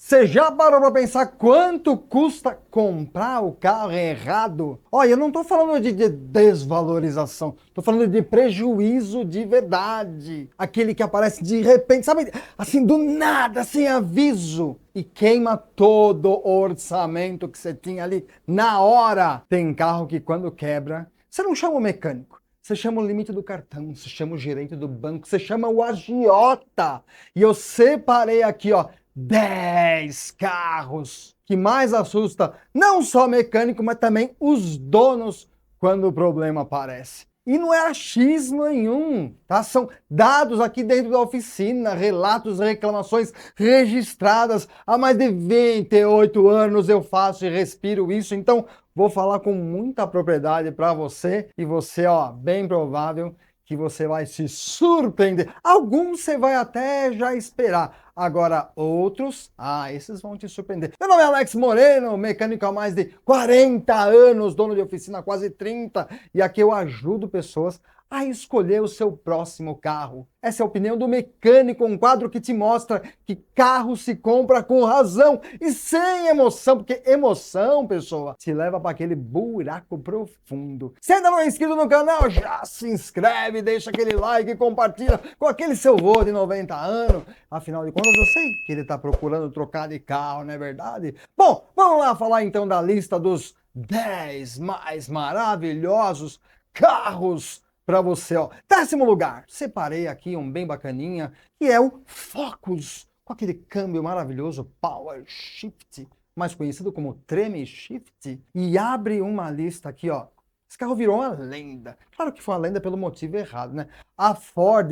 Você já parou para pensar quanto custa comprar o carro errado? Olha, eu não estou falando de desvalorização, estou falando de prejuízo de verdade. Aquele que aparece de repente, sabe, assim, do nada, sem aviso, e queima todo o orçamento que você tinha ali na hora. Tem carro que quando quebra, você não chama o mecânico. Você chama o limite do cartão, você chama o gerente do banco, você chama o agiota. E eu separei aqui, ó, 10 carros que mais assusta não só mecânico, mas também os donos quando o problema aparece. E não é achismo nenhum, tá? São dados aqui dentro da oficina, relatos, reclamações registradas. Há mais de 28 anos eu faço e respiro isso, então vou falar com muita propriedade para você e você, ó, bem provável que você vai se surpreender. Alguns você vai até já esperar. Agora, outros, esses vão te surpreender. Meu nome é Alex Moreno, mecânico há mais de 40 anos, dono de oficina há quase 30, e aqui eu ajudo pessoas a escolher o seu próximo carro. Essa é a opinião do mecânico, um quadro que te mostra que carro se compra com razão e sem emoção, porque emoção, pessoa, te leva para aquele buraco profundo. Se ainda não é inscrito no canal, já se inscreve, deixa aquele like e compartilha com aquele seu vô de 90 anos. Afinal de contas, eu sei que ele está procurando trocar de carro, não é verdade? Bom, vamos lá falar então da lista dos 10 mais maravilhosos carros para você, ó. 10º lugar, separei aqui um bem bacaninha, que é o Focus, com aquele câmbio maravilhoso Power Shift, mais conhecido como Treme Shift, e abre uma lista aqui, ó. Esse carro virou uma lenda. Claro que foi uma lenda pelo motivo errado, né? A Ford,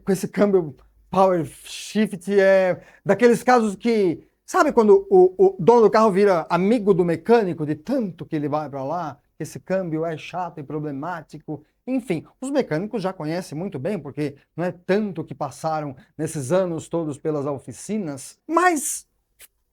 com esse câmbio Power Shift, é daqueles casos que... Sabe quando o dono do carro vira amigo do mecânico, de tanto que ele vai para lá? Esse câmbio é chato e problemático. Enfim, os mecânicos já conhecem muito bem, porque não é tanto que passaram nesses anos todos pelas oficinas, mas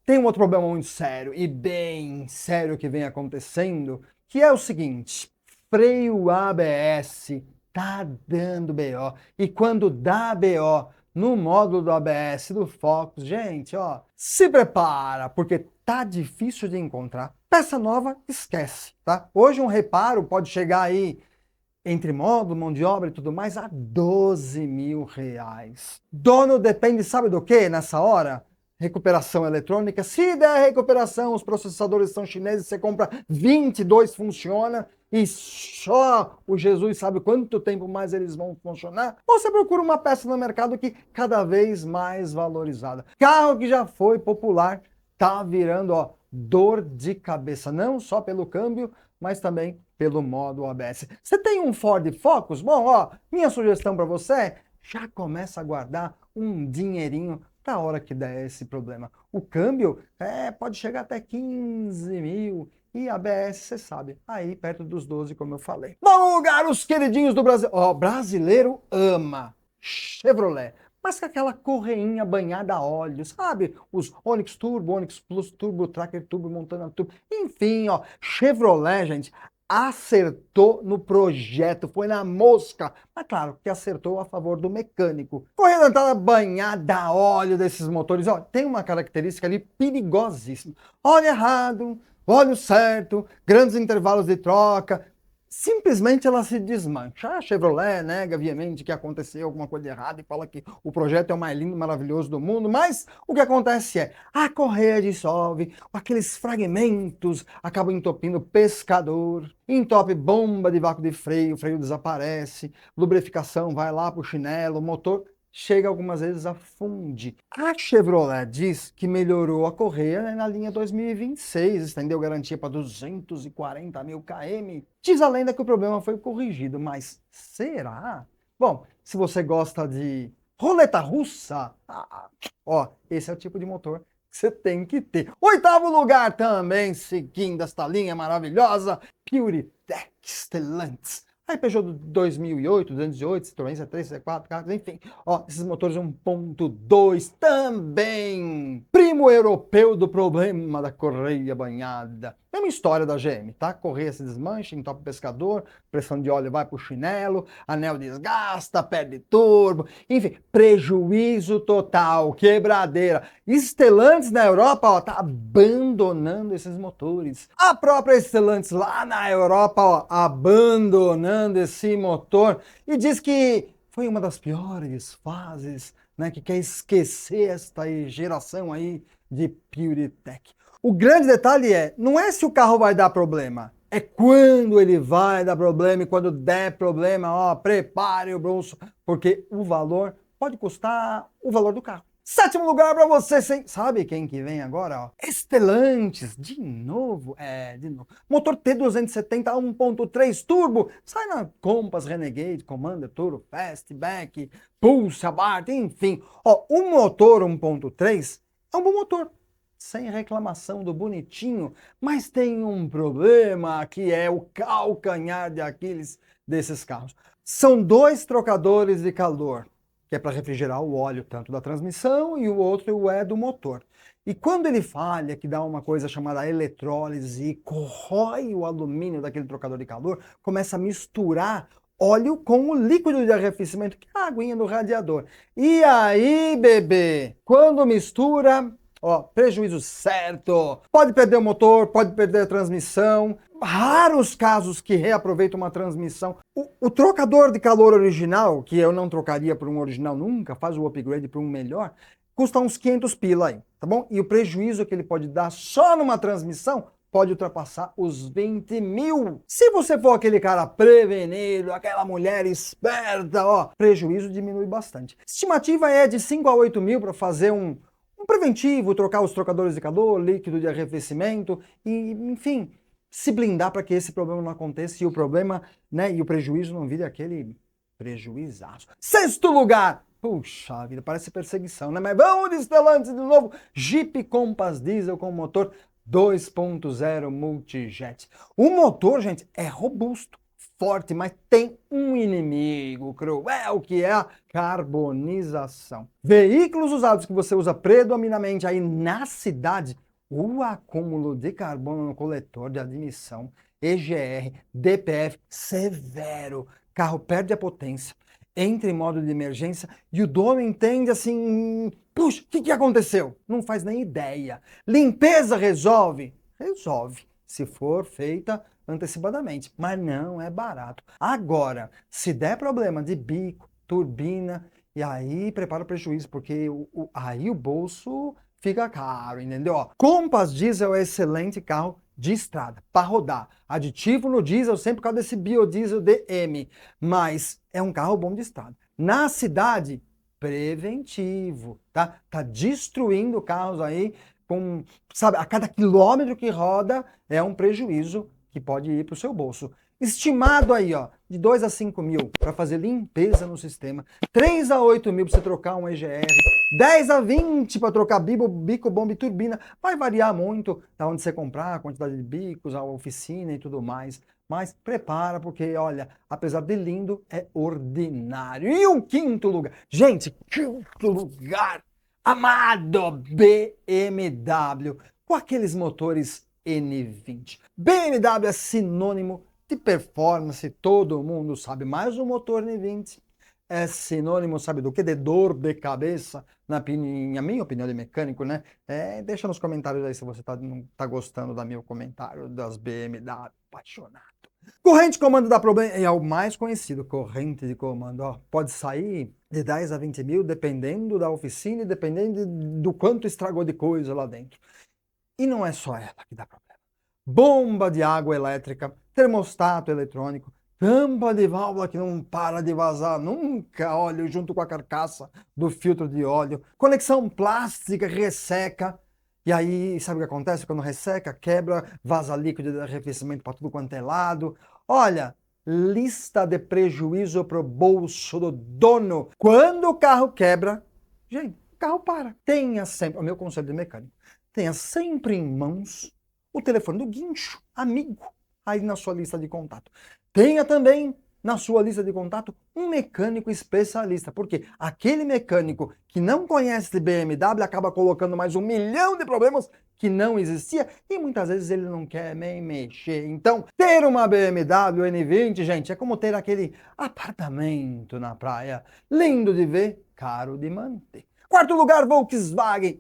tem um outro problema muito sério, e bem sério que vem acontecendo, que é o seguinte: freio ABS tá dando BO, e quando dá BO no módulo do ABS do Focus, gente, ó, se prepara, porque tá difícil de encontrar. Peça nova, esquece, tá? Hoje um reparo pode chegar aí, entre módulo, mão de obra e tudo mais, a 12 mil reais. Dono depende, sabe do que nessa hora? Recuperação eletrônica. Se der recuperação, os processadores são chineses, você compra 22, funciona, e só o Jesus sabe quanto tempo mais eles vão funcionar. Ou você procura uma peça no mercado que cada vez mais valorizada. Carro que já foi popular, tá virando, ó, dor de cabeça, não só pelo câmbio, mas também pelo modo ABS. Você tem um Ford Focus? Bom, ó, minha sugestão para você, já começa a guardar um dinheirinho para a hora que der esse problema. O câmbio pode chegar até 15 mil e ABS, você sabe, aí perto dos 12, como eu falei. Bom lugar, os queridinhos do Brasil. Ó, brasileiro ama Chevrolet, mas com aquela correinha banhada a óleo, sabe? Os Onix Turbo, Onix Plus Turbo, Tracker Turbo, Montana Turbo, enfim, ó, Chevrolet, gente, acertou no projeto, foi na mosca, mas claro que acertou a favor do mecânico. Correia dentada banhada a óleo desses motores, ó, tem uma característica ali perigosíssima. Óleo errado, óleo certo, grandes intervalos de troca, simplesmente ela se desmancha. A Chevrolet nega, obviamente, que aconteceu alguma coisa de errada e fala que o projeto é o mais lindo e maravilhoso do mundo, mas o que acontece é, a correia dissolve, aqueles fragmentos acabam entopindo o pescador, entope bomba de vácuo de freio, o freio desaparece, lubrificação vai lá pro chinelo, o motor chega algumas vezes a fundir. A Chevrolet diz que melhorou a correia, né, na linha 2026, estendeu garantia para 240 mil km. Diz a lenda que o problema foi corrigido, mas será? Bom, se você gosta de roleta russa, ó, esse é o tipo de motor que você tem que ter. 8º lugar também, seguindo esta linha maravilhosa, PureTech Stellantis. Aí Peugeot 2008, 208, Citroën C3, C4, carros, enfim. Ó, esses motores 1.2 também. Primo Extremo europeu do problema da correia banhada. Mesma história da GM, tá? Correia se desmancha, entope o pescador, pressão de óleo vai pro chinelo, anel desgasta, perde turbo, enfim, prejuízo total, quebradeira. Stellantis na Europa, ó, tá abandonando esses motores. A própria Stellantis lá na Europa, ó, abandonando esse motor e diz que foi uma das piores fases, né, que quer esquecer esta geração aí de PureTech. O grande detalhe não é se o carro vai dar problema, é quando ele vai dar problema, e quando der problema, ó, prepare o bolso, porque o valor pode custar o valor do carro. Sétimo lugar para você, sabe quem que vem agora? Ó? Stellantis, de novo. Motor T270 1.3 turbo, sai na Compass, Renegade, Commander, Turbo, Fastback, Pulse, Abarth, enfim. Ó, o motor 1.3 é um bom motor, sem reclamação do bonitinho, mas tem um problema que é o calcanhar de Aquiles desses carros. São dois trocadores de calor, que é para refrigerar o óleo tanto da transmissão e o outro é do motor. E quando ele falha, que dá uma coisa chamada eletrólise e corrói o alumínio daquele trocador de calor, começa a misturar óleo com o líquido de arrefecimento, que é a aguinha do radiador. E aí, bebê, quando mistura, ó, prejuízo certo. Pode perder o motor, pode perder a transmissão. Raros casos que reaproveitam uma transmissão. O trocador de calor original, que eu não trocaria por um original nunca, faz o upgrade para um melhor, custa uns 500 pila aí, tá bom? E o prejuízo que ele pode dar só numa transmissão pode ultrapassar os 20 mil. Se você for aquele cara prevenido, aquela mulher esperta, ó, prejuízo diminui bastante. Estimativa é de 5 a 8 mil para fazer um preventivo, trocar os trocadores de calor, líquido de arrefecimento e, enfim, se blindar para que esse problema não aconteça e o problema, né, e o prejuízo não vire aquele prejuizaço. Sexto lugar! Puxa vida, parece perseguição, né? Mas vamos de Stellantis de novo. Jeep Compass Diesel com motor 2.0 Multijet. O motor, gente, é robusto, forte, mas tem um inimigo cruel, que é a carbonização. Veículos usados que você usa predominantemente aí na cidade, o acúmulo de carbono no coletor de admissão, EGR, DPF, severo. Carro perde a potência, entra em modo de emergência e o dono entende assim, puxa, o que aconteceu? Não faz nem ideia. Limpeza resolve? Resolve, se for feita antecipadamente, mas não é barato. Agora, se der problema de bico, turbina, e aí prepara o prejuízo, porque aí o bolso fica caro, entendeu? Ó, Compass Diesel é excelente carro de estrada, para rodar. Aditivo no diesel, sempre por causa desse biodiesel DM, mas é um carro bom de estrada. Na cidade, preventivo, tá? Tá destruindo carros aí, com, sabe, a cada quilômetro que roda é um prejuízo que pode ir para o seu bolso. Estimado aí, ó, de 2 a 5 mil para fazer limpeza no sistema, 3 a 8 mil para você trocar um EGR, 10 a 20 para trocar bico, bomba e turbina. Vai variar muito da onde você comprar, a quantidade de bicos, a oficina e tudo mais. Mas prepara, porque, olha, apesar de lindo, é ordinário. E o quinto lugar? Gente, quinto lugar, amado BMW, com aqueles motores N20. BMW é sinônimo de performance, todo mundo sabe, mas o motor N20 é sinônimo, sabe do que? De dor de cabeça, na minha opinião de mecânico, né? Deixa nos comentários aí se você não tá gostando do meu comentário das BMW, apaixonado. Corrente de comando dá problema, é o mais conhecido, corrente de comando, ó, pode sair de 10 a 20 mil, dependendo da oficina e dependendo do quanto estragou de coisa lá dentro. E não é só ela que dá problema. Bomba de água elétrica, termostato eletrônico, tampa de válvula que não para de vazar nunca, óleo junto com a carcaça do filtro de óleo, conexão plástica resseca, e aí sabe o que acontece quando resseca? Quebra, vaza líquido de arrefecimento para tudo quanto é lado. Olha, lista de prejuízo pro bolso do dono. Quando o carro quebra, gente, o carro para. Tenha sempre, o meu conselho de mecânico, tenha sempre em mãos o telefone do guincho, amigo, aí na sua lista de contato. Tenha também na sua lista de contato um mecânico especialista. Porque aquele mecânico que não conhece BMW acaba colocando mais 1 milhão de problemas que não existia e muitas vezes ele não quer nem mexer. Então, ter uma BMW N20, gente, é como ter aquele apartamento na praia. Lindo de ver, caro de manter. Quarto lugar, Volkswagen.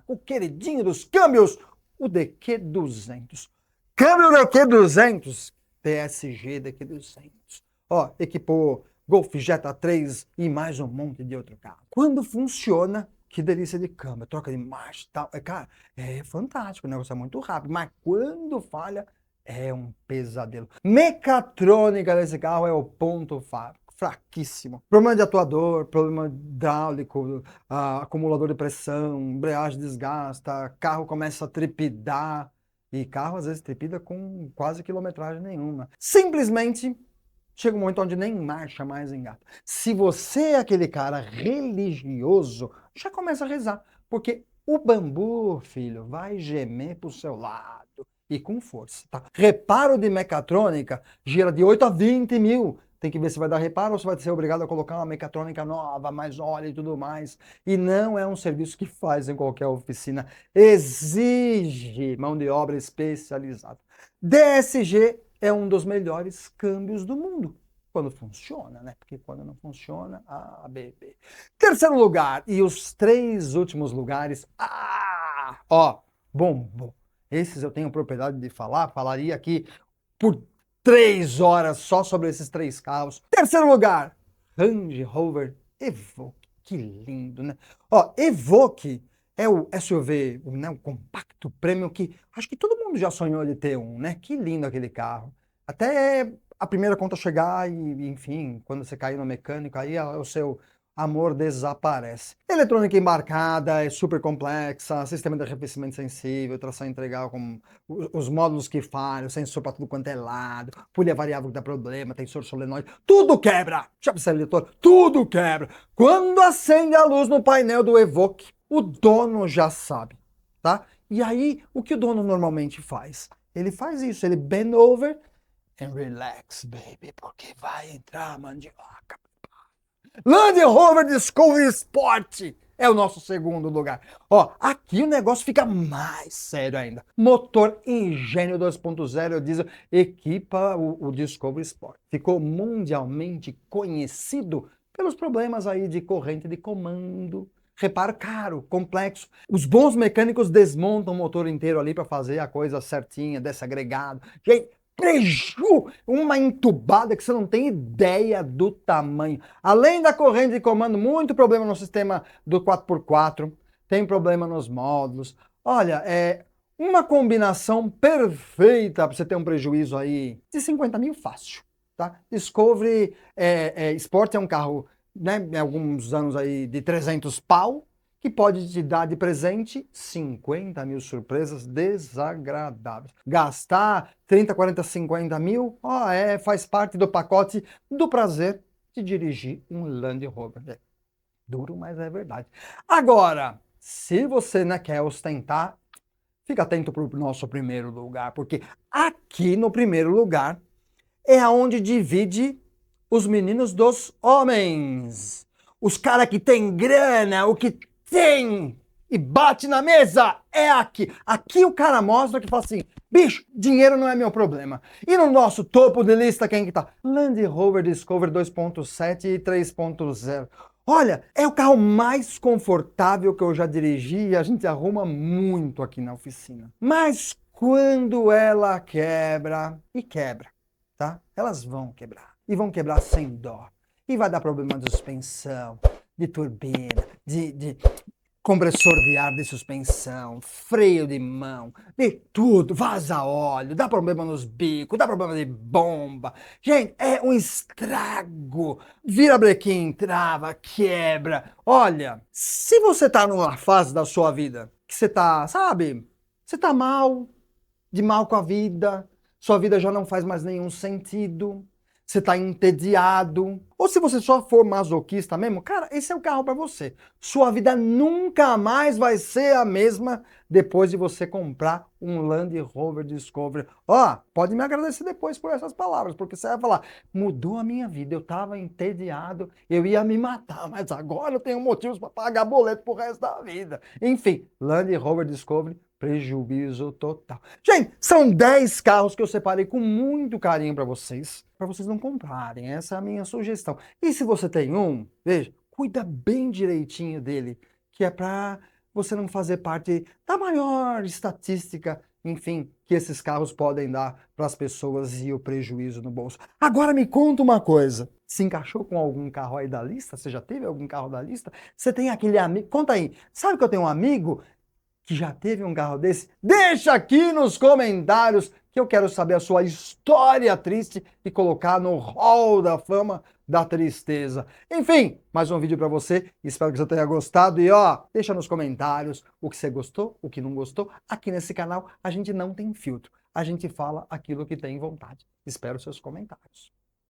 O queridinho dos câmbios, o DQ200. Câmbio DQ200, PSG DQ200. Ó, equipou Golf Jetta 3 e mais um monte de outro carro. Quando funciona, que delícia de câmbio, troca de marcha e tal. Cara, é fantástico, o negócio é muito rápido, mas quando falha, é um pesadelo. Mecatrônica desse carro é o ponto fraquíssimo. Problema de atuador, problema hidráulico, acumulador de pressão, embreagem desgasta, carro começa a trepidar. E carro às vezes trepida com quase quilometragem nenhuma. Simplesmente chega um momento onde nem marcha mais engata. Se você é aquele cara religioso, já começa a rezar. Porque o bambu, filho, vai gemer pro seu lado. E com força, tá? Reparo de mecatrônica gira de 8 a 20 mil. Tem que ver se vai dar reparo ou se vai ser obrigado a colocar uma mecatrônica nova, mais óleo e tudo mais. E não é um serviço que faz em qualquer oficina. Exige mão de obra especializada. DSG é um dos melhores câmbios do mundo. Quando funciona, né? Porque quando não funciona, bebê. Terceiro lugar, e os 3 últimos lugares, bom. Esses eu tenho propriedade de falar, falaria aqui por 3 horas só sobre esses 3 carros. Terceiro lugar, Range Rover Evoque. Que lindo, né? Evoque é o SUV, né, o compacto premium que acho que todo mundo já sonhou de ter um, né? Que lindo aquele carro. Até a primeira conta chegar e, enfim, quando você cair no mecânico, aí o seu amor desaparece. Eletrônica embarcada, é super complexa, sistema de arrefecimento sensível, tração integral com os módulos que falham, sensor para tudo quanto é lado, pulha variável que dá problema, tensor solenoide, tudo quebra! Chave seletor, tudo quebra! Quando acende a luz no painel do Evoque, o dono já sabe, tá? E aí, o que o dono normalmente faz? Ele faz isso, ele bend over and relax, baby, porque vai entrar a mandioca. Land Rover Discovery Sport é o nosso segundo lugar. Aqui o negócio fica mais sério ainda. Motor Ingênio 2.0 diesel equipa o Discovery Sport. Ficou mundialmente conhecido pelos problemas aí de corrente de comando. Reparo caro, complexo. Os bons mecânicos desmontam o motor inteiro ali para fazer a coisa certinha, desagregado. Gente, preju, uma entubada que você não tem ideia do tamanho. Além da corrente de comando, muito problema no sistema do 4x4, tem problema nos módulos. Olha, é uma combinação perfeita para você ter um prejuízo aí de 50 mil fácil, tá? Discovery Sport é um carro, né, alguns anos aí de 300 pau, que pode te dar de presente 50 mil surpresas desagradáveis. Gastar 30, 40, 50 mil, faz parte do pacote do prazer de dirigir um Land Rover. É duro, mas é verdade. Agora, se você quer ostentar, fica atento para o nosso primeiro lugar, porque aqui no primeiro lugar é onde divide os meninos dos homens. Os caras que tem grana, o que tem e bate na mesa é aqui. Aqui o cara mostra que fala assim, bicho, dinheiro não é meu problema. E no nosso topo de lista quem que tá? Land Rover Discovery 2.7 e 3.0. Olha, é o carro mais confortável que eu já dirigi e a gente arruma muito aqui na oficina. Mas quando ela quebra, e quebra, tá? Elas vão quebrar. E vão quebrar sem dó. E vai dar problema de suspensão, de turbina, de compressor de ar de suspensão, freio de mão, de tudo, vaza óleo, dá problema nos bicos, dá problema de bomba. Gente, é um estrago. Vira brequim, trava, quebra. Olha, se você tá numa fase da sua vida que você tá, sabe, você tá mal, de mal com a vida, sua vida já não faz mais nenhum sentido, você tá entediado, Ou se você só for masoquista mesmo, cara, esse é o carro para você. Sua vida nunca mais vai ser a mesma depois de você comprar um Land Rover Discovery. Ó, pode me agradecer depois por essas palavras, porque você vai falar, mudou a minha vida, eu estava entediado, eu ia me matar, mas agora eu tenho motivos para pagar boleto pro resto da vida. Enfim, Land Rover Discovery, prejuízo total. Gente, são 10 carros que eu separei com muito carinho para vocês não comprarem. Essa é a minha sugestão. E se você tem um, veja, cuida bem direitinho dele, que é para você não fazer parte da maior estatística, enfim, que esses carros podem dar para as pessoas e o prejuízo no bolso. Agora me conta uma coisa. Se encaixou com algum carro aí da lista? Você já teve algum carro da lista? Você tem aquele amigo? Conta aí. Sabe que eu tenho um amigo que já teve um carro desse? Deixa aqui nos comentários que eu quero saber a sua história triste e colocar no hall da fama da tristeza. Enfim, mais um vídeo para você. Espero que você tenha gostado e ó, deixa nos comentários o que você gostou, o que não gostou. Aqui nesse canal a gente não tem filtro. A gente fala aquilo que tem vontade. Espero seus comentários.